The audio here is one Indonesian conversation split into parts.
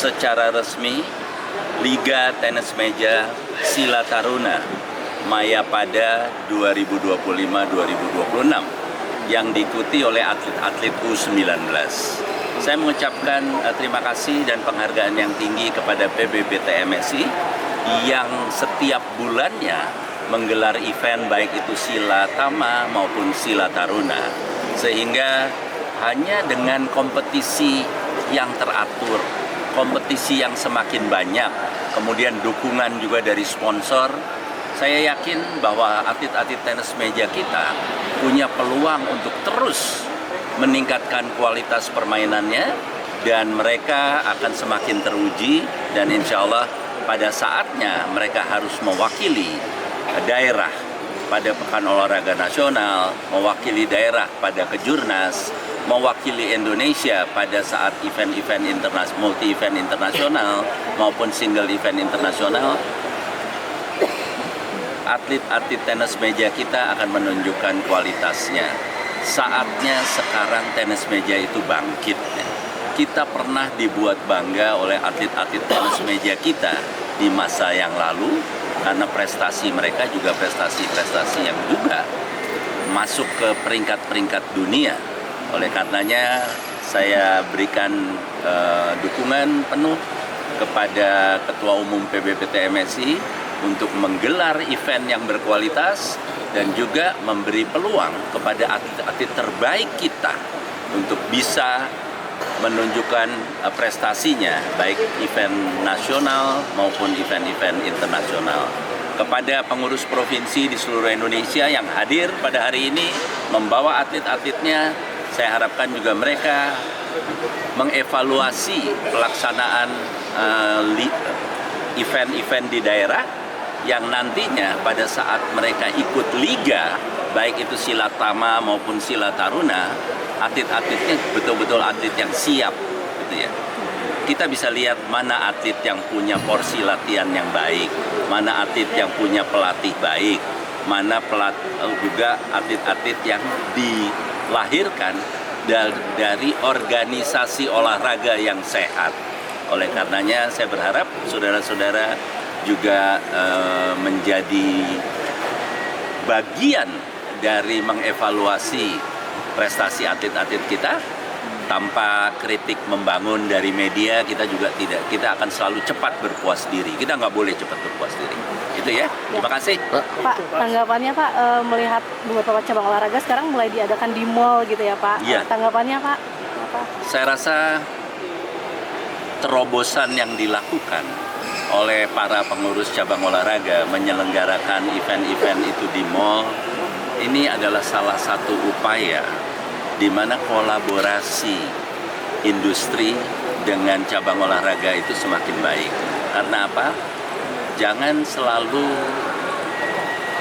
secara resmi Liga Tenis Meja Sila Taruna Mayapada 2025-2026 yang diikuti oleh atlet-atlet U19. Saya mengucapkan terima kasih dan penghargaan yang tinggi kepada PBBTMSI yang setiap bulannya menggelar event baik itu Sila Tama maupun Sila Taruna, sehingga hanya dengan kompetisi yang teratur, kompetisi yang semakin banyak, kemudian dukungan juga dari sponsor, saya yakin bahwa atlet-atlet tenis meja kita punya peluang untuk terus meningkatkan kualitas permainannya, dan mereka akan semakin teruji, dan insya Allah pada saatnya mereka harus mewakili daerah pada Pekan Olahraga Nasional, mewakili daerah pada Kejurnas, mewakili Indonesia pada saat event-event internasional, multi-event internasional maupun single event internasional. Atlet-atlet tenis meja kita akan menunjukkan kualitasnya. Saatnya sekarang tenis meja itu bangkit. Kita pernah dibuat bangga oleh atlet-atlet tenis meja kita di masa yang lalu, karena prestasi mereka juga prestasi-prestasi yang juga masuk ke peringkat-peringkat dunia. Oleh karenanya saya berikan dukungan penuh kepada Ketua Umum PBBTMSI untuk menggelar event yang berkualitas dan juga memberi peluang kepada atlet-atlet terbaik kita untuk bisa menunjukkan prestasinya baik event nasional maupun event-event internasional. Kepada pengurus provinsi di seluruh Indonesia yang hadir pada hari ini membawa atlet-atletnya, saya harapkan juga mereka mengevaluasi pelaksanaan event-event di daerah, yang nantinya pada saat mereka ikut liga, baik itu Sila Tama maupun Sila Taruna, atlet-atletnya betul-betul atlet yang siap, gitu ya. Kita bisa lihat mana atlet yang punya porsi latihan yang baik, mana atlet yang punya pelatih baik, mana juga atlet-atlet yang dilahirkan dari organisasi olahraga yang sehat. Oleh karenanya saya berharap saudara-saudara juga menjadi bagian dari mengevaluasi prestasi atlet-atlet kita. Tanpa kritik membangun dari media, kita akan selalu cepat berpuas diri. Kita nggak boleh cepat berpuas diri. Itu ya. Terima kasih. Pak, tanggapannya Pak, melihat beberapa cabang olahraga sekarang mulai diadakan di mall gitu ya Pak. Ya. Tanggapannya Pak? Apa? Saya rasa terobosan yang dilakukan oleh para pengurus cabang olahraga menyelenggarakan event-event itu di mall, ini adalah salah satu upaya di mana kolaborasi industri dengan cabang olahraga itu semakin baik. Karena apa? Jangan selalu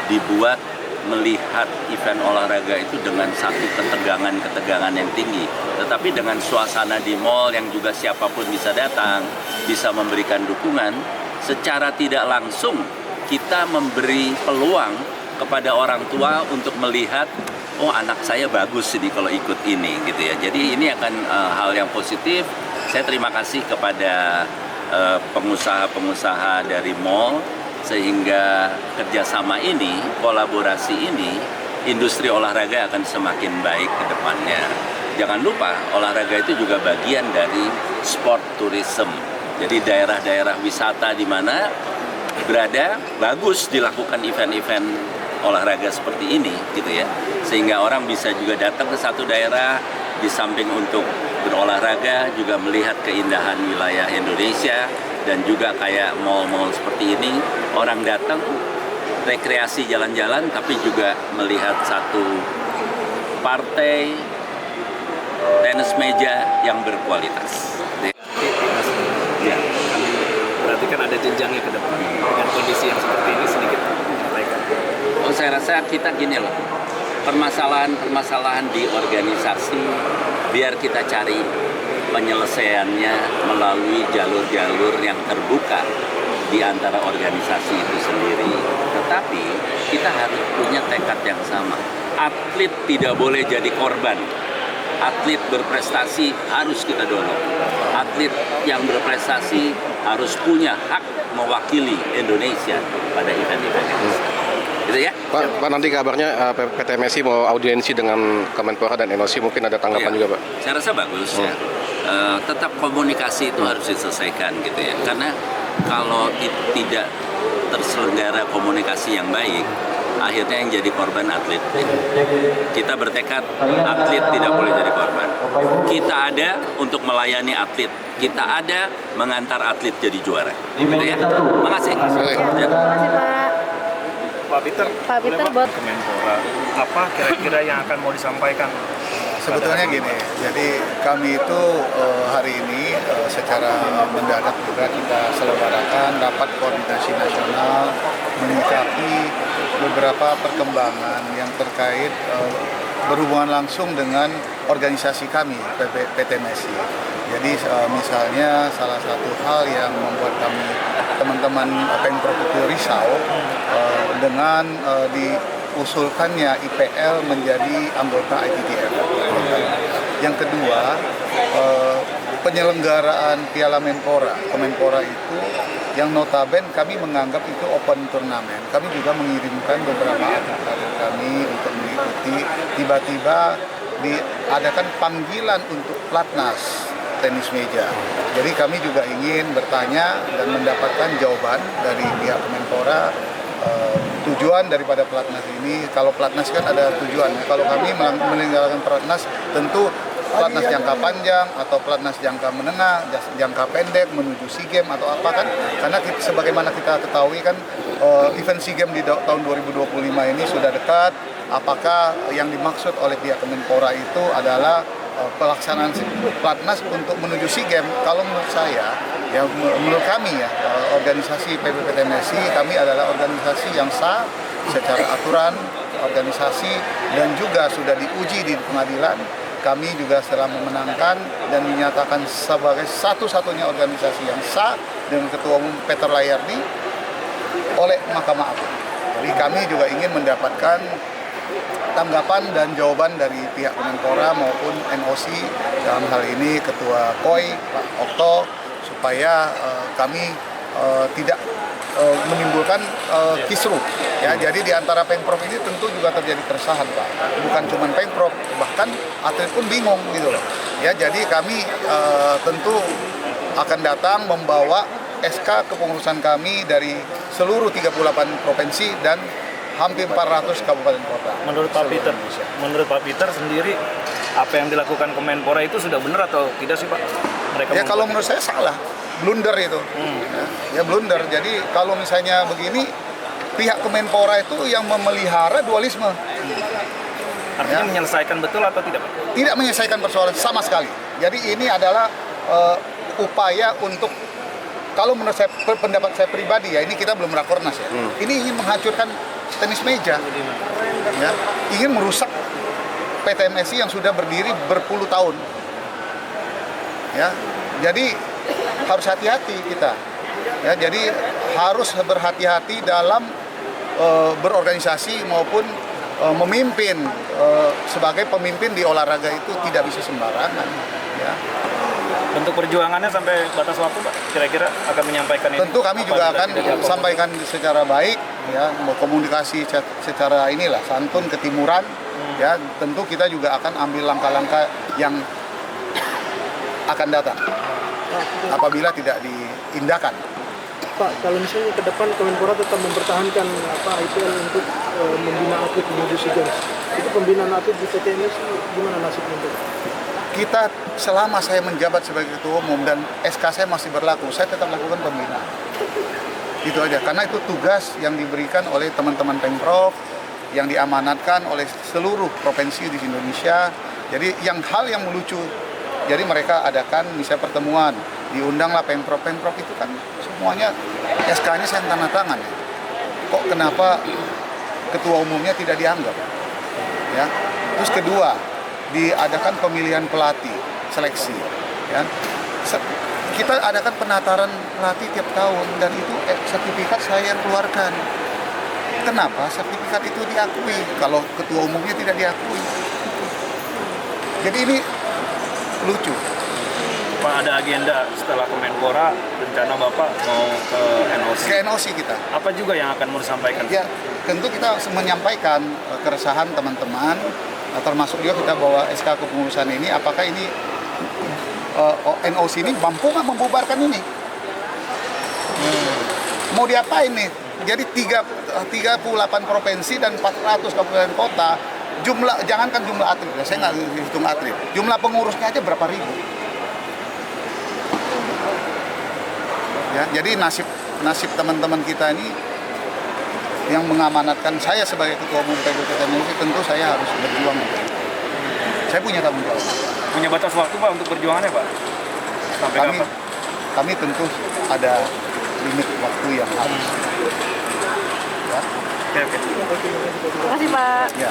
dibuat melihat event olahraga itu dengan satu ketegangan yang tinggi, tetapi dengan suasana di mall yang juga siapapun bisa datang, bisa memberikan dukungan, secara tidak langsung kita memberi peluang kepada orang tua untuk melihat, oh anak saya bagus ini kalau ikut ini, gitu ya. Jadi ini akan hal yang positif. Saya terima kasih kepada pengusaha-pengusaha dari mall, sehingga kerjasama ini, kolaborasi ini, industri olahraga akan semakin baik ke depannya. Jangan lupa, olahraga itu juga bagian dari sport tourism. Jadi daerah-daerah wisata di mana berada, bagus dilakukan event-event olahraga seperti ini, gitu ya. Sehingga orang bisa juga datang ke satu daerah, di samping untuk berolahraga, juga melihat keindahan wilayah Indonesia, dan juga kayak mall-mall seperti ini, orang datang rekreasi jalan-jalan, tapi juga melihat satu partai tenis meja yang berkualitas. Ya, berarti kan ada jenjangnya ke depan dengan kondisi yang seperti ini sedikit perbaikan. Oh, saya rasa kita gini loh, permasalahan di organisasi biar kita cari penyelesaiannya melalui jalur-jalur yang terbuka di antara organisasi itu sendiri. Tetapi kita harus punya tekad yang sama. Atlet tidak boleh jadi korban atlet berprestasi harus kita dorong. Atlet yang berprestasi harus punya hak mewakili Indonesia pada event-event itu. Gitu ya? Pak, nanti kabarnya PT MSI mau audiensi dengan Kemenpora dan NOC, mungkin ada tanggapan juga, Pak? Saya rasa bagus ya. Tetap komunikasi itu harus diselesaikan gitu ya. Karena kalau tidak terselenggara komunikasi yang baik, akhirnya yang jadi korban atlet. Kita bertekad atlet tidak boleh jadi korban. Kita ada untuk melayani atlet. Kita ada mengantar atlet jadi juara. Gitu ya. Makasih. Ya. Terima kasih Pak. Pak Peter, Pak Peter buat Kemenpora, apa kira-kira yang akan mau disampaikan? Sebetulnya gini, jadi kami itu hari ini secara mendadak juga kita selenggarakan rapat koordinasi nasional menyikapi beberapa perkembangan yang terkait berhubungan langsung dengan organisasi kami, PT MSI. Jadi misalnya salah satu hal yang membuat kami teman-teman Pemprov itu risau dengan diusulkannya IPL menjadi anggota ITTF. Yang kedua, penyelenggaraan Piala Kemenpora itu yang notabene kami menganggap itu open turnamen. Kami juga mengirimkan beberapa atlet kami untuk mengikuti. Tiba-tiba diadakan panggilan untuk Platnas tenis meja. Jadi kami juga ingin bertanya dan mendapatkan jawaban dari pihak Kemenpora tujuan daripada Platnas ini. Kalau Platnas kan ada tujuan. Kalau kami menyelenggarakan Platnas tentu Platnas jangka panjang atau Platnas jangka menengah, jangka pendek menuju SEA Games atau apa kan? Karena sebagaimana kita ketahui kan event SEA Games di tahun 2025 ini sudah dekat. Apakah yang dimaksud oleh pihak Kemenpora itu adalah pelaksanaan Platnas untuk menuju SEA Games? Kalau menurut saya, ya menurut kami ya, organisasi PBPT MSI kami adalah organisasi yang sah secara aturan organisasi dan juga sudah diuji di pengadilan. Kami juga telah memenangkan dan dinyatakan sebagai satu-satunya organisasi yang sah dengan Ketua Umum Peter Layardi oleh Mahkamah Agung. Jadi kami juga ingin mendapatkan tanggapan dan jawaban dari pihak Kemenpora maupun NOC, dalam hal ini Ketua KOI, Pak Okto, supaya kami tidak menimbulkan kisruh. Ya, jadi di antara Pemprov ini tentu juga terjadi keresahan, Pak. Bukan cuma Pemprov, bahkan atlet pun bingung gitu loh. Ya, jadi kami tentu akan datang membawa SK kepengurusan kami dari seluruh 38 provinsi dan hampir 400 kabupaten kota. Menurut Pak Peter sendiri, apa yang dilakukan Kemenpora itu sudah benar atau tidak sih Pak? Ya kalau menurut saya salah, blunder itu. Ya blunder. Jadi kalau misalnya begini, pihak Kemenpora itu yang memelihara dualisme. Artinya menyelesaikan betul atau tidak Pak? Tidak menyelesaikan persoalan sama sekali. Jadi ini adalah upaya untuk, kalau menurut saya, pendapat saya pribadi ya, ini kita belum rakornas ya. Ini ingin menghancurkan tenis meja, ya, ingin merusak PT MSI yang sudah berdiri berpuluh tahun, ya. Jadi harus hati-hati kita, ya. Jadi harus berhati-hati dalam berorganisasi maupun memimpin. Sebagai pemimpin di olahraga itu tidak bisa sembarangan, ya. Bentuk perjuangannya sampai batas waktu Pak, kira-kira akan menyampaikan ini? Tentu kami juga akan sampaikan secara baik, ya, komunikasi secara inilah santun ketimuran, ya. Tentu kita juga akan ambil langkah-langkah yang akan datang apabila tidak diindahkan. Pak, kalau misalnya ke depan Kemenpora tetap mempertahankan IPL untuk membina atlet menuju SEA Games, itu pembinaan atlet di PT MSI gimana nasibnya Pak? Kita selama saya menjabat sebagai ketua umum dan SK saya masih berlaku, saya tetap lakukan pembinaan. Itu aja, karena itu tugas yang diberikan oleh teman-teman Pemprov, yang diamanatkan oleh seluruh provinsi di Indonesia. Jadi hal yang lucu, jadi mereka adakan misalnya pertemuan, diundanglah Pemprov itu kan semuanya SK-nya saya tanda tangan. Kok kenapa ketua umumnya tidak dianggap? Ya. Terus kedua, diadakan pemilihan pelatih, seleksi, ya. Kita adakan penataran pelatih tiap tahun dan itu sertifikat saya yang keluarkan. Kenapa sertifikat itu diakui kalau ketua umumnya tidak diakui? Jadi ini lucu. Pak, ada agenda setelah Kemenpora, rencana Bapak mau ke NOC. Ke NOC kita. Apa juga yang akan mau disampaikan? Ya, tentu kita menyampaikan keresahan teman-teman, termasuk juga kita bawa SK kepengurusan ini, apakah ini NOC ini mampu nggak membubarkan ini? Mau diapain nih? Jadi 38 provinsi dan 400 kabupaten kota, jangankan jumlah atlet, saya nggak hitung atlet, jumlah pengurusnya aja berapa ribu. Ya, jadi nasib teman-teman kita ini yang mengamanatkan saya sebagai ketua umum PBPTMSI, tentu saya harus berjuang. Saya punya tanggung jawab. Punya batas waktu Pak untuk perjuangannya Pak? Sampai kapan? Kami tentu ada limit waktu yang harus. Ya. Oke. Terima kasih Pak. Ya.